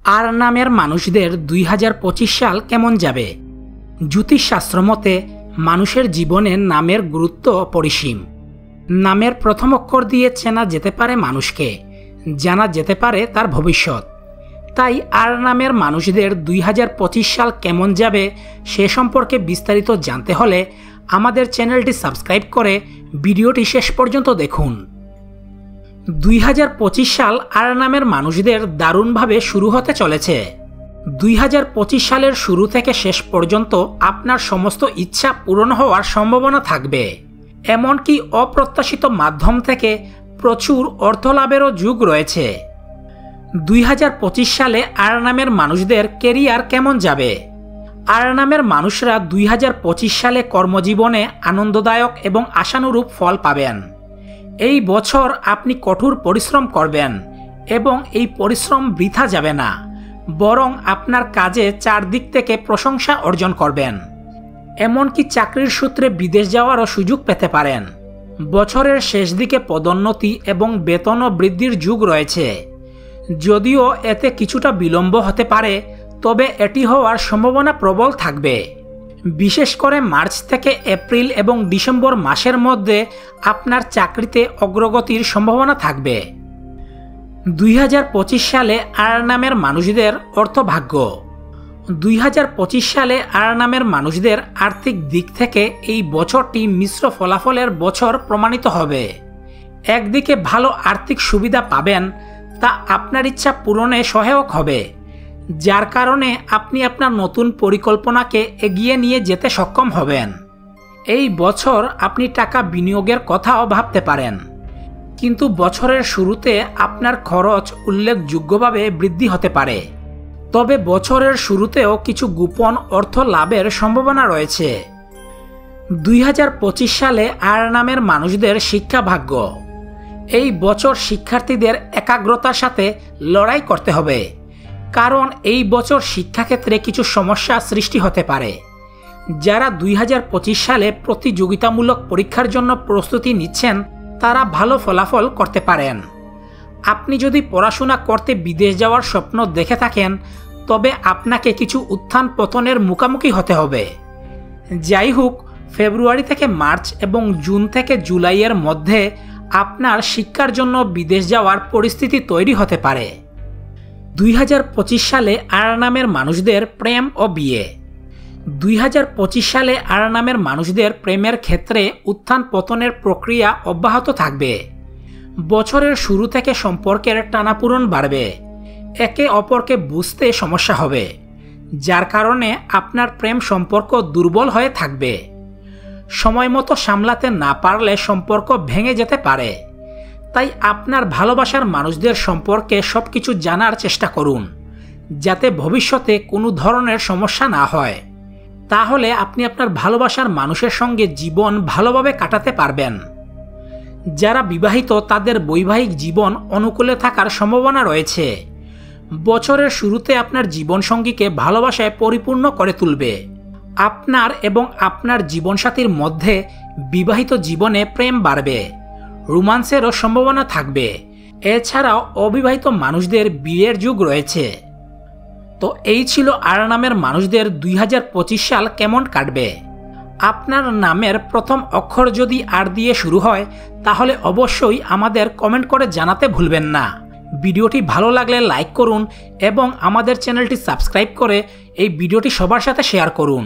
আর নামের মানুষদের 2025 সাল কেমন যাবে? জ্যোতিষশাস্ত্র মতে মানুষের জীবনে নামের গুরুত্ব অপরিসীম। নামের প্রথম অক্ষর দিয়ে চেনা যেতে পারে মানুষকে, জানা যেতে পারে তার ভবিষ্যৎ। তাই আর নামের মানুষদের 2025 সাল কেমন যাবে সে সম্পর্কে বিস্তারিত জানতে হলে আমাদের চ্যানেলটি সাবস্ক্রাইব করে ভিডিওটি শেষ পর্যন্ত দেখুন। 2025 সাল আর নামের মানুষদের দারুণভাবে শুরু হতে চলেছে। 2025 সালের শুরু থেকে শেষ পর্যন্ত আপনার সমস্ত ইচ্ছা পূরণ হওয়ার সম্ভাবনা থাকবে। এমনকি অপ্রত্যাশিত মাধ্যম থেকে প্রচুর অর্থ লাভেরও যোগ রয়েছে। 2025 সালে আর নামের মানুষদের কেরিয়ার কেমন যাবে? আর নামের মানুষরা 2025 সালে কর্মজীবনে আনন্দদায়ক এবং আশানুরূপ ফল পাবেন। এই বছর আপনি কঠোর পরিশ্রম করবেন এবং এই পরিশ্রম বৃথা যাবে না, বরং আপনার কাজে চারদিক থেকে প্রশংসা অর্জন করবেন। এমনকি চাকরির সূত্রে বিদেশ যাওয়ারও সুযোগ পেতে পারেন। বছরের শেষ দিকে পদোন্নতি এবং বেতনও বৃদ্ধির যোগ রয়েছে। যদিও এতে কিছুটা বিলম্ব হতে পারে, তবে এটি হওয়ার সম্ভাবনা প্রবল থাকবে। বিশেষ করে মার্চ থেকে এপ্রিল এবং ডিসেম্বর মাসের মধ্যে আপনার চাকরিতে অগ্রগতির সম্ভাবনা থাকবে। 2025 সালে আর নামের মানুষদের অর্থভাগ্য। 2025 সালে আর নামের মানুষদের আর্থিক দিক থেকে এই বছরটি মিশ্র ফলাফলের বছর প্রমাণিত হবে। একদিকে ভালো আর্থিক সুবিধা পাবেন, তা আপনার ইচ্ছা পূরণে সহায়ক হবে, যার কারণে আপনি আপনার নতুন পরিকল্পনাকে এগিয়ে নিয়ে যেতে সক্ষম হবেন। এই বছর আপনি টাকা বিনিয়োগের কথাও ভাবতে পারেন, কিন্তু বছরের শুরুতে আপনার খরচ উল্লেখযোগ্যভাবে বৃদ্ধি হতে পারে। তবে বছরের শুরুতেও কিছু গোপন অর্থ লাভের সম্ভাবনা রয়েছে। 2025 সালে আর নামের মানুষদের শিক্ষা ভাগ্য। এই বছর শিক্ষার্থীদের একাগ্রতার সাথে লড়াই করতে হবে, কারণ এই বছর শিক্ষাক্ষেত্রে কিছু সমস্যা সৃষ্টি হতে পারে। যারা 2025 সালে প্রতিযোগিতামূলক পরীক্ষার জন্য প্রস্তুতি নিচ্ছেন তারা ভালো ফলাফল করতে পারেন। আপনি যদি পড়াশোনা করতে বিদেশ যাওয়ার স্বপ্ন দেখে থাকেন, তবে আপনাকে কিছু উত্থান পতনের মুখোমুখি হতে হবে। যাই হোক, ফেব্রুয়ারি থেকে মার্চ এবং জুন থেকে জুলাইয়ের মধ্যে আপনার শিক্ষার জন্য বিদেশ যাওয়ার পরিস্থিতি তৈরি হতে পারে। 2025 সালে আর নামের মানুষদের প্রেম ও বিয়ে। 2025 সালে আর নামের মানুষদের প্রেমের ক্ষেত্রে উত্থান পতনের প্রক্রিয়া অব্যাহত থাকবে। বছরের শুরু থেকে সম্পর্কের টানাপোড়েন বাড়বে, একে অপরকে বুঝতে সমস্যা হবে, যার কারণে আপনার প্রেম সম্পর্ক দুর্বল হয়ে থাকবে। সময়মতো সামলাতে না পারলে সম্পর্ক ভেঙে যেতে পারে। তাই আপনার ভালোবাসার মানুষদের সম্পর্কে সবকিছু জানার চেষ্টা করুন, যাতে ভবিষ্যতে কোনো ধরনের সমস্যা না হয়। তাহলে আপনি আপনার ভালোবাসার মানুষের সঙ্গে জীবন ভালোভাবে কাটাতে পারবেন। যারা বিবাহিত তাদের বৈবাহিক জীবন অনুকূলে থাকার সম্ভাবনা রয়েছে। বছরের শুরুতে আপনার জীবনসঙ্গীকে ভালোবাসায় পরিপূর্ণ করে তুলবে। আপনার এবং আপনার জীবনসাথীর মধ্যে বিবাহিত জীবনে প্রেম বাড়বে, রোমান্সেরও সম্ভাবনা থাকবে। এছাড়াও অবিবাহিত মানুষদের বিয়ের যোগ রয়েছে। তো এই ছিল আর নামের মানুষদের 2025 সাল কেমন কাটবে। আপনার নামের প্রথম অক্ষর যদি আর দিয়ে শুরু হয়, তাহলে অবশ্যই আমাদের কমেন্ট করে জানাতে ভুলবেন না। ভিডিওটি ভালো লাগলে লাইক করুন এবং আমাদের চ্যানেলটি সাবস্ক্রাইব করে এই ভিডিওটি সবার সাথে শেয়ার করুন।